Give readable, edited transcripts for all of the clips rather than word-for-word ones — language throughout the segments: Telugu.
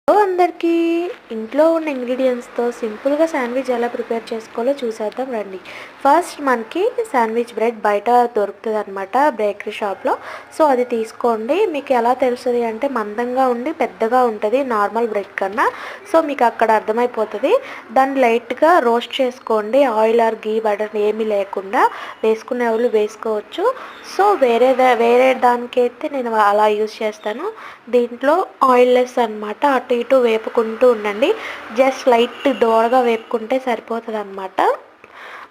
హలో అందరికీ, ఇంట్లో ఉన్న ఇంగ్రీడియంట్స్తో సింపుల్గా శాండ్విచ్ ఎలా ప్రిపేర్ చేసుకోవాలో చూసేద్దాం రండి. ఫస్ట్ మనకి శాండ్విచ్ బ్రెడ్ బయట దొరుకుతుంది అనమాట, బేకరీ షాప్లో. సో అది తీసుకోండి. మీకు ఎలా తెలుస్తుంది అంటే మందంగా ఉండి పెద్దగా ఉంటుంది నార్మల్ బ్రెడ్ కన్నా. సో మీకు అక్కడ అర్థమైపోతుంది. దాన్ని లైట్గా రోస్ట్ చేసుకోండి, ఆయిల్ ఆర్ గీ బటర్ ఏమీ లేకుండా. వేసుకునే వాళ్ళు వేసుకోవచ్చు. సో వేరే దానికైతే నేను అలా యూజ్ చేస్తాను. దీంట్లో ఆయిల్ లెస్ అనమాట. అటు ఇటు వేపుకుంటూ ఉండండి. జస్ట్ లైట్ దోరగా వేపుకుంటే సరిపోతుంది అనమాట.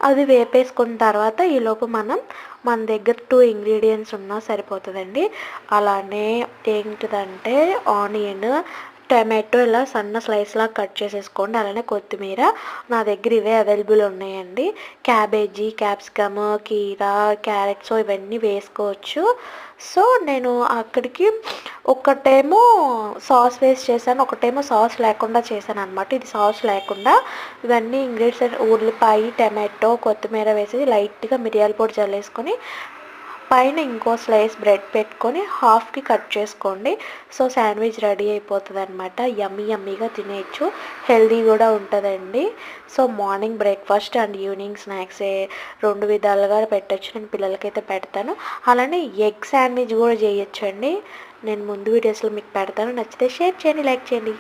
అది వేపేసుకున్న తర్వాత ఈలోపు మన దగ్గర 2 ఇంగ్రీడియంట్స్ ఉన్నా సరిపోతుందండి. అలానే ఏంటిదంటే ఆనియన్, టమాటో ఇలా సన్న స్లైస్లా కట్ చేసేసుకోండి. అలానే కొత్తిమీర, నా దగ్గర ఇవే అవైలబుల్ ఉన్నాయండి. క్యాబేజీ, క్యాప్సికమ్, కీరా, క్యారెట్, సో ఇవన్నీ వేసుకోవచ్చు. సో నేను అక్కడికి ఒకటేమో సాస్ వేస్ట్ చేశాను, ఒకటేమో సాస్ లేకుండా చేశాను అనమాట. ఇది సాస్ లేకుండా ఇవన్నీ ఇంగ్రీడియంట్స్ ఉల్లిపాయ, టమాటో, కొత్తిమీర వేసి లైట్గా మిరియాల పొడి చల్లేసుకొని పైన ఇంకో స్లైస్ బ్రెడ్ పెట్టుకొని హాఫ్కి కట్ చేసుకోండి. సో శాండ్విచ్ రెడీ అయిపోతుంది అనమాట. యమ్మీగా తినేయచ్చు, హెల్దీ కూడా ఉంటుందండి. So morning breakfast and evening snacks 2 విధాలుగా పెట్టచ్చు. నేను పిల్లలకైతే పెడతాను. అలానే ఎగ్ శాండ్విచ్ కూడా చేయొచ్చు అండి. నేను ముందు వీడియోస్లో మీకు పెడతాను. నచ్చితే షేర్ చేయండి, లైక్ చేయండి.